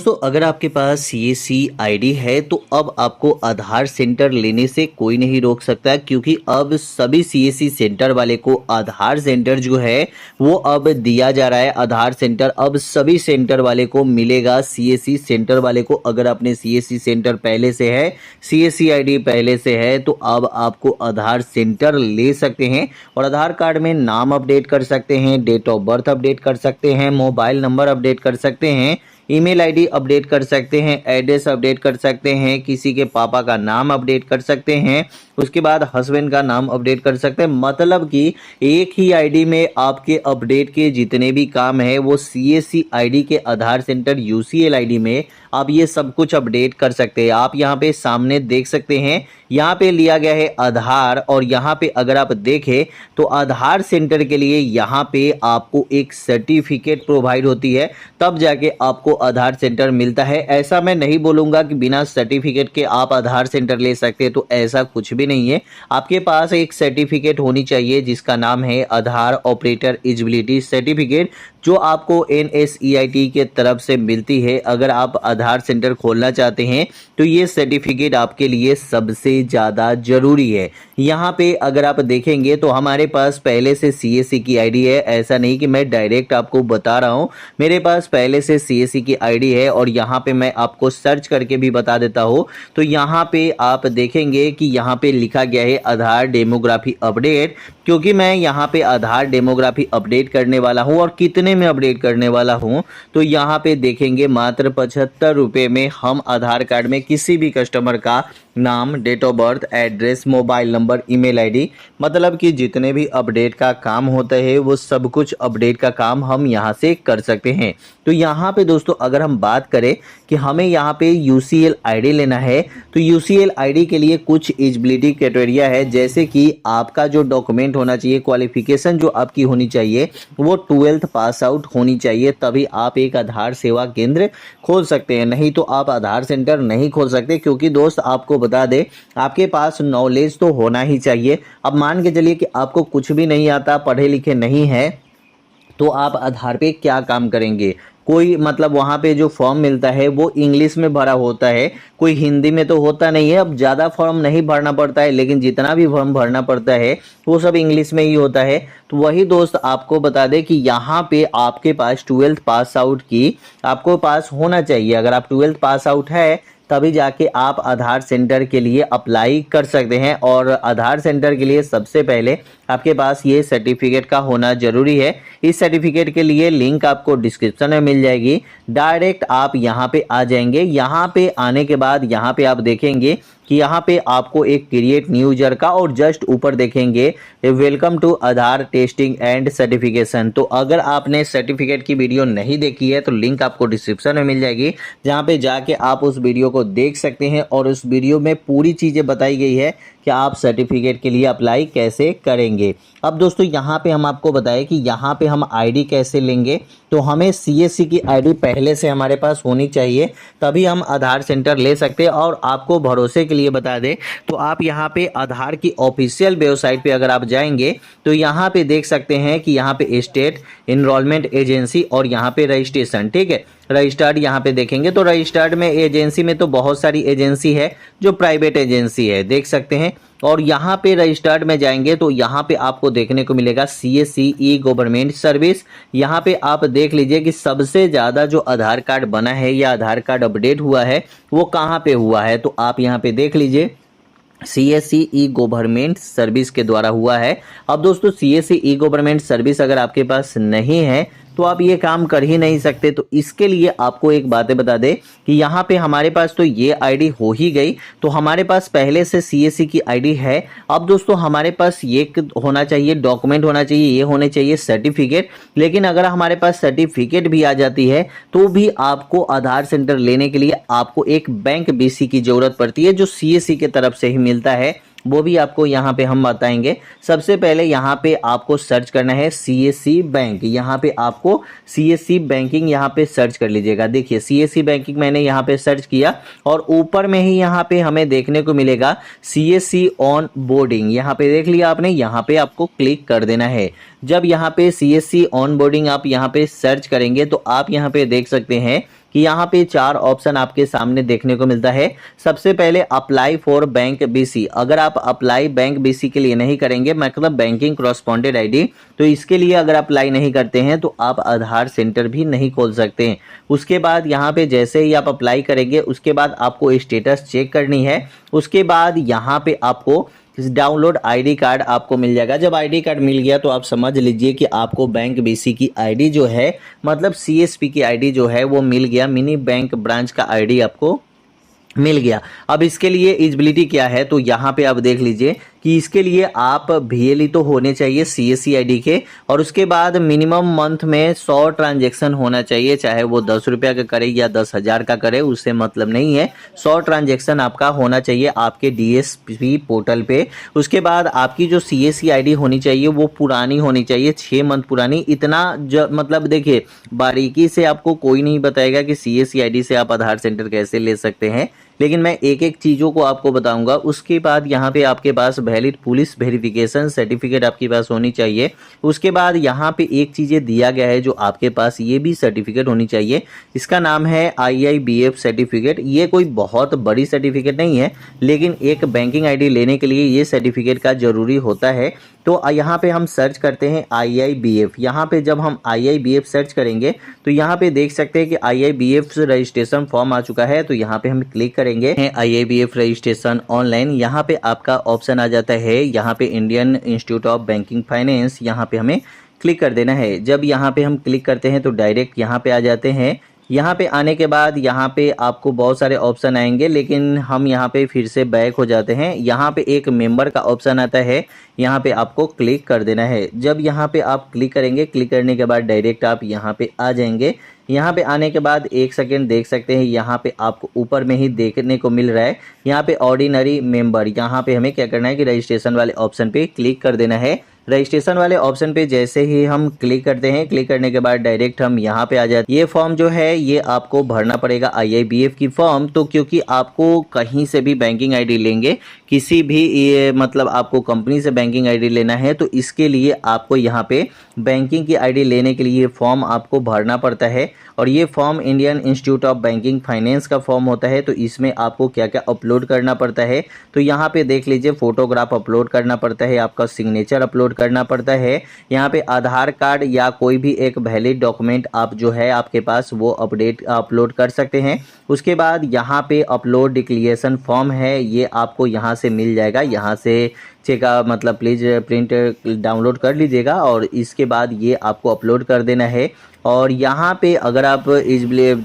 दोस्तों अगर आपके पास सीएससी आईडी है तो अब आपको आधार सेंटर लेने से कोई नहीं रोक सकता, क्योंकि अब सभी सीएससी सेंटर वाले को आधार सेंटर जो है वो अब दिया जा रहा है। आधार सेंटर अब सभी सेंटर वाले को मिलेगा। सीएससी सेंटर वाले को अगर अपने सीएससी सेंटर पहले से है, सीएससी आईडी पहले से है, तो अब आपको आधार सेंटर ले सकते हैं और आधार कार्ड में नाम अपडेट कर सकते हैं, डेट ऑफ बर्थ अपडेट कर सकते हैं, मोबाइल नंबर अपडेट कर सकते हैं, ईमेल आईडी अपडेट कर सकते हैं, एड्रेस अपडेट कर सकते हैं, किसी के पापा का नाम अपडेट कर सकते हैं, उसके बाद हस्बैंड का नाम अपडेट कर सकते हैं। मतलब कि एक ही आईडी में आपके अपडेट के जितने भी काम है वो सीएससी आईडी के आधार सेंटर यूसीएल आईडी में आप ये सब कुछ अपडेट कर सकते हैं। आप यहाँ पे सामने देख सकते हैं, यहाँ पे लिया गया है आधार, और यहाँ पे अगर आप देखें तो आधार सेंटर के लिए यहाँ पे आपको एक सर्टिफिकेट प्रोवाइड होती है, तब जाके आपको आधार सेंटर मिलता है। ऐसा मैं नहीं बोलूँगा कि बिना सर्टिफिकेट के आप आधार सेंटर ले सकते हैं, तो ऐसा कुछ भी नहीं है। आपके पास एक सर्टिफिकेट होनी चाहिए जिसका नाम है आधार ऑपरेटर एलिजिबिलिटी सर्टिफिकेट, जो आपको NSEIT के तरफ से मिलती है। अगर आप आधार सेंटर खोलना चाहते हैं तो ये सर्टिफिकेट आपके लिए सबसे ज़्यादा जरूरी है। यहाँ पे अगर आप देखेंगे तो हमारे पास पहले से सीएससी की आईडी है। ऐसा नहीं कि मैं डायरेक्ट आपको बता रहा हूँ, मेरे पास पहले से सीएससी की आईडी है और यहाँ पे मैं आपको सर्च करके भी बता देता हूँ। तो यहाँ पे आप देखेंगे कि यहाँ पे लिखा गया है आधार डेमोग्राफी अपडेट, क्योंकि मैं यहाँ पे आधार डेमोग्राफी अपडेट करने वाला हूँ। और कितने में अपडेट करने वाला हूँ तो यहाँ पे देखेंगे मात्र 75 रुपये में हम आधार कार्ड में किसी भी कस्टमर का नाम, date of birth, address, mobile number, email ID, मतलब कि जितने भी अपडेट का काम होता है वो सब कुछ अपडेट का काम हम यहाँ से कर सकते हैं। तो यहाँ पे दोस्तों अगर हम बात करें कि हमें यहाँ पे यूसीएल आईडी लेना है, तो यूसीएल आईडी के लिए कुछ एलिजिबिलिटी क्राइटेरिया है, जैसे कि आपका जो डॉक्यूमेंट होना चाहिए, क्वालिफिकेशन जो आपकी होनी चाहिए वो 12th पास आउट होनी चाहिए, तभी आप एक आधार सेवा केंद्र खोल सकते हैं। नहीं तो आप आधार सेंटर नहीं खोल सकते, क्योंकि दोस्त आपको बता दे आपके पास नॉलेज तो होना ही चाहिए। अब मान के चलिए कि आपको कुछ भी नहीं आता, पढ़े लिखे नहीं है, तो आप आधार पे क्या काम करेंगे? कोई मतलब वहाँ पे जो फॉर्म मिलता है वो इंग्लिश में भरा होता है, कोई हिंदी में तो होता नहीं है। अब ज़्यादा फॉर्म नहीं भरना पड़ता है, लेकिन जितना भी फॉर्म भरना पड़ता है वो सब इंग्लिश में ही होता है। तो वही दोस्त आपको बता दें कि यहाँ पे आपके पास 12th पास आउट की आपको पास होना चाहिए। अगर आप 12th पास आउट है तभी जाके आप आधार सेंटर के लिए अप्लाई कर सकते हैं। और आधार सेंटर के लिए सबसे पहले आपके पास ये सर्टिफिकेट का होना जरूरी है। इस सर्टिफिकेट के लिए लिंक आपको डिस्क्रिप्शन में मिल जाएगी, डायरेक्ट आप यहाँ पे आ जाएंगे। यहाँ पे आने के बाद यहाँ पे आप देखेंगे कि यहाँ पे आपको एक क्रिएट न्यू यूजर का, और जस्ट ऊपर देखेंगे welcome to Aadhaar testing and certification. तो अगर आपने सर्टिफिकेट की वीडियो नहीं देखी है तो लिंक आपको डिस्क्रिप्शन में मिल जाएगी, जहाँ पे जाके आप उस वीडियो को देख सकते हैं। और उस वीडियो में पूरी चीज़ें बताई गई है कि आप सर्टिफिकेट के लिए अप्लाई कैसे करेंगे। अब दोस्तों यहाँ पे हम आपको बताएं कि यहाँ पे हम आईडी कैसे लेंगे। तो हमें सीएससी की आईडी पहले से हमारे पास होनी चाहिए, तभी हम आधार सेंटर ले सकते हैं। और आपको भरोसे के लिए बता दें तो आप यहाँ पे आधार की ऑफिशियल वेबसाइट पे अगर आप जाएंगे तो यहाँ पे देख सकते हैं कि यहाँ पे स्टेट एनरोलमेंट एजेंसी और यहाँ पे रजिस्ट्रेशन, ठीक है, रजिस्टर्ड यहाँ पे देखेंगे तो रजिस्टर्ड में एजेंसी में तो बहुत सारी एजेंसी है जो प्राइवेट एजेंसी है, देख सकते हैं। और यहाँ पे रजिस्टर्ड में जाएंगे तो यहाँ पे आपको देखने को मिलेगा सीएससी ई गवर्नमेंट सर्विस। यहाँ पे आप देख लीजिए कि सबसे ज़्यादा जो आधार कार्ड बना है या आधार कार्ड अपडेट हुआ है वो कहाँ पे हुआ है, तो आप यहाँ पे देख लीजिए सीएससी ई गवर्नमेंट सर्विस के द्वारा हुआ है। अब दोस्तों सीएससी ई गवर्नमेंट सर्विस अगर आपके पास नहीं है तो आप ये काम कर ही नहीं सकते। तो इसके लिए आपको एक बातें बता दें कि यहाँ पे हमारे पास तो ये आईडी हो ही गई, तो हमारे पास पहले से सीएससी की आईडी है। अब दोस्तों हमारे पास ये होना चाहिए, डॉक्यूमेंट होना चाहिए, ये होने चाहिए सर्टिफिकेट। लेकिन अगर हमारे पास सर्टिफिकेट भी आ जाती है तो भी आपको आधार सेंटर लेने के लिए आपको एक बैंक बीसी की जरूरत पड़ती है, जो सीएससी की तरफ से ही मिलता है। वो भी आपको यहाँ पे हम बताएंगे। सबसे पहले यहाँ पे आपको सर्च करना है सीएससी बैंक। यहाँ पे आपको सीएससी बैंकिंग यहाँ पे सर्च कर लीजिएगा। देखिए सीएससी बैंकिंग मैंने यहाँ पे सर्च किया और ऊपर में ही यहाँ पे हमें देखने को मिलेगा सीएससी ऑन बोर्डिंग। यहाँ पे देख लिया आपने, यहाँ पे आपको क्लिक कर देना है। जब यहाँ पे CSC ऑनबोर्डिंग आप यहाँ पे सर्च करेंगे तो आप यहाँ पे देख सकते हैं कि यहाँ पे 4 ऑप्शन आपके सामने देखने को मिलता है। सबसे पहले अप्लाई फॉर बैंक BC। अगर आप अप्लाई बैंक BC के लिए नहीं करेंगे, मतलब बैंकिंग कॉरस्पॉन्डेंट ID, तो इसके लिए अगर अप्लाई नहीं करते हैं तो आप आधार सेंटर भी नहीं खोल सकते हैं। उसके बाद यहाँ पे जैसे ही आप अप्लाई करेंगे उसके बाद आपको स्टेटस चेक करनी है। उसके बाद यहाँ पे आपको डाउनलोड ID कार्ड आपको मिल जाएगा। जब ID कार्ड मिल गया तो आप समझ लीजिए कि आपको बैंक BC की ID जो है, मतलब CSP की ID जो है वो मिल गया, मिनी बैंक ब्रांच का ID आपको मिल गया। अब इसके लिए एलिजिबिलिटी क्या है, तो यहाँ पे आप देख लीजिए कि इसके लिए आप VLE तो होने चाहिए CSC ID के, और उसके बाद मिनिमम मंथ में 100 ट्रांजैक्शन होना चाहिए, चाहे वो 10 रुपया का करे या 10,000 का करे, उससे मतलब नहीं है। 100 ट्रांजैक्शन आपका होना चाहिए आपके DSP पोर्टल पे। उसके बाद आपकी जो CSC ID होनी चाहिए वो पुरानी होनी चाहिए, 6 मंथ पुरानी। इतना मतलब देखिए, बारीकी से आपको कोई नहीं बताएगा कि CSC ID से आप आधार सेंटर कैसे ले सकते हैं, लेकिन मैं एक एक चीज़ों को आपको बताऊंगा। उसके बाद यहाँ पे आपके पास वैलिड पुलिस वेरिफिकेशन सर्टिफिकेट आपके पास होनी चाहिए। उसके बाद यहाँ पे एक चीज़ें दिया गया है जो आपके पास ये भी सर्टिफिकेट होनी चाहिए, इसका नाम है IIBF सर्टिफिकेट। ये कोई बहुत बड़ी सर्टिफिकेट नहीं है, लेकिन एक बैंकिंग ID लेने के लिए ये सर्टिफिकेट का ज़रूरी होता है। तो यहाँ पे हम सर्च करते हैं IIBF। यहाँ पे जब हम IIBF सर्च करेंगे तो यहाँ पे देख सकते हैं कि IIBF रजिस्ट्रेशन फॉर्म आ चुका है। तो यहाँ पे हम क्लिक करेंगे IIBF रजिस्ट्रेशन ऑनलाइन। यहाँ पे आपका ऑप्शन आ जाता है, यहाँ पे Indian institute of banking finance, यहाँ पे हमें क्लिक कर देना है। जब यहाँ पे हम क्लिक करते हैं तो डायरेक्ट यहाँ पे आ जाते हैं। यहाँ पे आने के बाद यहाँ पे आपको बहुत सारे ऑप्शन आएंगे, लेकिन हम यहाँ पे फिर से बैक हो जाते हैं। यहाँ पे एक मेंबर का ऑप्शन आता है, यहाँ पे आपको क्लिक कर देना है। जब यहाँ पे आप क्लिक करेंगे, क्लिक करने के बाद डायरेक्ट आप यहाँ पे आ जाएंगे। यहाँ पे आने के बाद एक सेकेंड देख सकते हैं, यहाँ पे आपको ऊपर में ही देखने को मिल रहा है, यहाँ पे ऑर्डिनरी मेंबर। यहाँ पे हमें क्या करना है कि रजिस्ट्रेशन वाले ऑप्शन पे क्लिक कर देना है। रजिस्ट्रेशन वाले ऑप्शन पे जैसे ही हम क्लिक करते हैं, क्लिक करने के बाद डायरेक्ट हम यहाँ पे आ जाते हैं। ये फॉर्म जो है ये आपको भरना पड़ेगा, IIBF की फॉर्म। तो क्योंकि आपको कहीं से भी बैंकिंग ID लेंगे, किसी भी ये मतलब आपको कंपनी से बैंकिंग ID लेना है, तो इसके लिए आपको यहाँ पे बैंकिंग की ID लेने के लिए फॉर्म आपको भरना पड़ता है। और ये form Indian institute of banking finance का फॉर्म होता है। तो इसमें आपको क्या क्या अपलोड करना पड़ता है, तो यहाँ पे देख लीजिए, फोटोग्राफ अपलोड करना पड़ता है, आपका सिग्नेचर अपलोड करना पड़ता है। यहाँ पे आधार कार्ड या कोई भी एक वैलिड डॉक्यूमेंट आप जो है आपके पास वो अपलोड कर सकते हैं। उसके बाद यहाँ पे अपलोड डिक्लेरेशन फॉर्म है, ये आपको यहाँ से मिल जाएगा। यहाँ से चेका मतलब प्लीज़ प्रिंट डाउनलोड कर लीजिएगा, और इसके बाद ये आपको अपलोड कर देना है। और यहाँ पे अगर आप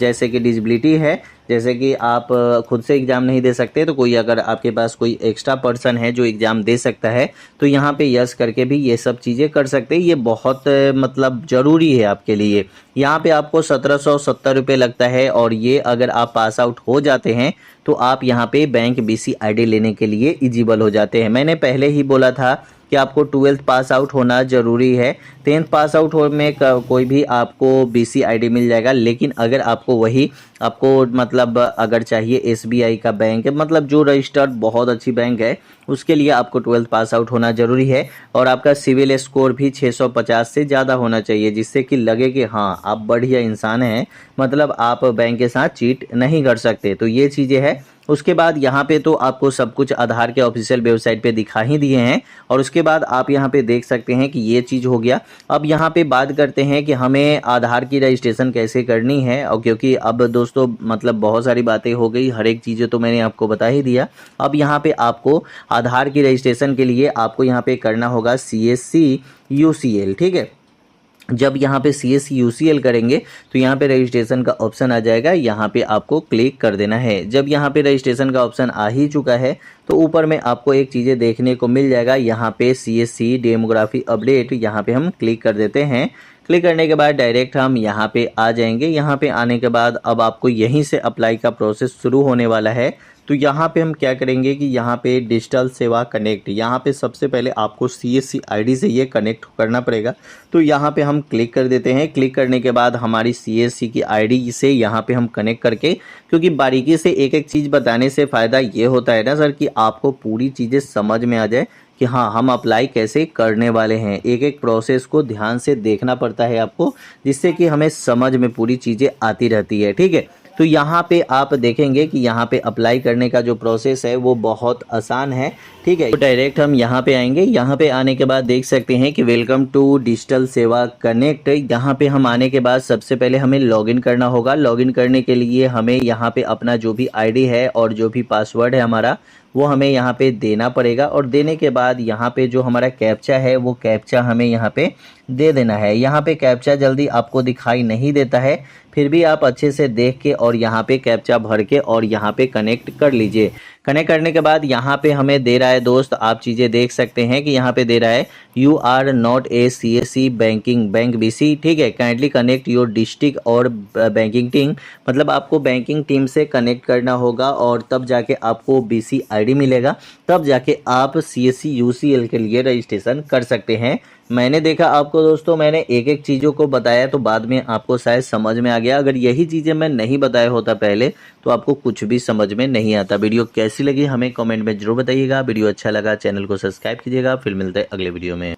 जैसे कि डिसेबिलिटी है, जैसे कि आप खुद से एग्ज़ाम नहीं दे सकते, तो कोई अगर आपके पास कोई एक्स्ट्रा पर्सन है जो एग्ज़ाम दे सकता है, तो यहाँ पे यस करके भी ये सब चीज़ें कर सकते हैं। ये बहुत मतलब ज़रूरी है आपके लिए। यहाँ पे आपको 1770 रुपये लगता है, और ये अगर आप पास आउट हो जाते हैं तो आप यहाँ पे बैंक BC ID लेने के लिए एलिजिबल हो जाते हैं। मैंने पहले ही बोला था कि आपको 12th पास आउट होना ज़रूरी है। 10th पास आउट हो में कोई भी आपको BC ID मिल जाएगा, लेकिन अगर आपको वही आपको मतलब अगर चाहिए SBI का बैंक, मतलब जो रजिस्टर्ड बहुत अच्छी बैंक है, उसके लिए आपको 12th पास आउट होना ज़रूरी है। और आपका सिविल स्कोर भी 650 से ज़्यादा होना चाहिए, जिससे कि लगे कि हाँ आप बढ़िया इंसान हैं, मतलब आप बैंक के साथ चीट नहीं कर सकते। तो ये चीज़ें हैं। उसके बाद यहाँ पे तो आपको सब कुछ आधार के ऑफिशियल वेबसाइट पे दिखा ही दिए हैं, और उसके बाद आप यहाँ पे देख सकते हैं कि ये चीज़ हो गया। अब यहाँ पे बात करते हैं कि हमें आधार की रजिस्ट्रेशन कैसे करनी है, और क्योंकि अब दोस्तों मतलब बहुत सारी बातें हो गई, हर एक चीज़ें तो मैंने आपको बता ही दिया। अब यहाँ पे आपको आधार की रजिस्ट्रेशन के लिए आपको यहाँ पे करना होगा CSC UCL, ठीक है। जब यहाँ पे CSC UCL करेंगे तो यहाँ पे रजिस्ट्रेशन का ऑप्शन आ जाएगा, यहाँ पे आपको क्लिक कर देना है। जब यहाँ पे रजिस्ट्रेशन का ऑप्शन आ ही चुका है तो ऊपर में आपको एक चीज़ें देखने को मिल जाएगा, यहाँ पे CSC डेमोग्राफी अपडेट, यहाँ पे हम क्लिक कर देते हैं। क्लिक करने के बाद डायरेक्ट हम यहाँ पे आ जाएंगे। यहाँ पे आने के बाद अब आपको यहीं से अप्लाई का प्रोसेस शुरू होने वाला है। तो यहाँ पे हम क्या करेंगे कि यहाँ पे डिजिटल सेवा कनेक्ट, यहाँ पे सबसे पहले आपको CSC ID से ये कनेक्ट करना पड़ेगा। तो यहाँ पे हम क्लिक कर देते हैं। क्लिक करने के बाद हमारी CSC की ID से यहाँ पे हम कनेक्ट करके, क्योंकि बारीकी से एक एक चीज़ बताने से फ़ायदा ये होता है ना सर कि आपको पूरी चीज़ें समझ में आ जाए कि हाँ हम अप्लाई कैसे करने वाले हैं। एक एक प्रोसेस को ध्यान से देखना पड़ता है आपको, जिससे कि हमें समझ में पूरी चीज़ें आती रहती है। ठीक है, तो यहाँ पे आप देखेंगे कि यहाँ पे अप्लाई करने का जो प्रोसेस है वो बहुत आसान है। ठीक है, तो डायरेक्ट हम यहाँ पे आएंगे। यहाँ पे आने के बाद देख सकते हैं कि वेलकम टू डिजिटल सेवा कनेक्ट। यहाँ पे हम आने के बाद सबसे पहले हमें लॉगिन करना होगा। लॉगिन करने के लिए हमें यहाँ पे अपना जो भी आईडी है और जो भी पासवर्ड है हमारा, वो हमें यहाँ पे देना पड़ेगा। और देने के बाद यहाँ पे जो हमारा कैप्चा है वो कैप्चा हमें यहाँ पे दे देना है। यहाँ पे कैप्चा जल्दी आपको दिखाई नहीं देता है, फिर भी आप अच्छे से देख के और यहाँ पे कैप्चा भर के और यहाँ पे कनेक्ट कर लीजिए। कनेक्ट करने के बाद यहाँ पे हमें दे रहा है दोस्त, आप चीज़ें देख सकते हैं कि यहाँ पे दे रहा है you are not a CSC banking bank BC। ठीक है, काइंडली कनेक्ट योर डिस्ट्रिक्ट और बैंकिंग टीम, मतलब आपको बैंकिंग टीम से कनेक्ट करना होगा और तब जाके आपको BC ID मिलेगा, तब जाके आप CSC UCL के लिए रजिस्ट्रेशन कर सकते हैं। मैंने देखा आपको दोस्तों, मैंने एक एक चीज़ों को बताया तो बाद में आपको शायद समझ में आ गया। अगर यही चीज़ें मैं नहीं बताया होता पहले तो आपको कुछ भी समझ में नहीं आता। वीडियो कैसी लगी हमें कमेंट में जरूर बताइएगा। वीडियो अच्छा लगा चैनल को सब्सक्राइब कीजिएगा। फिर मिलते हैं अगले वीडियो में।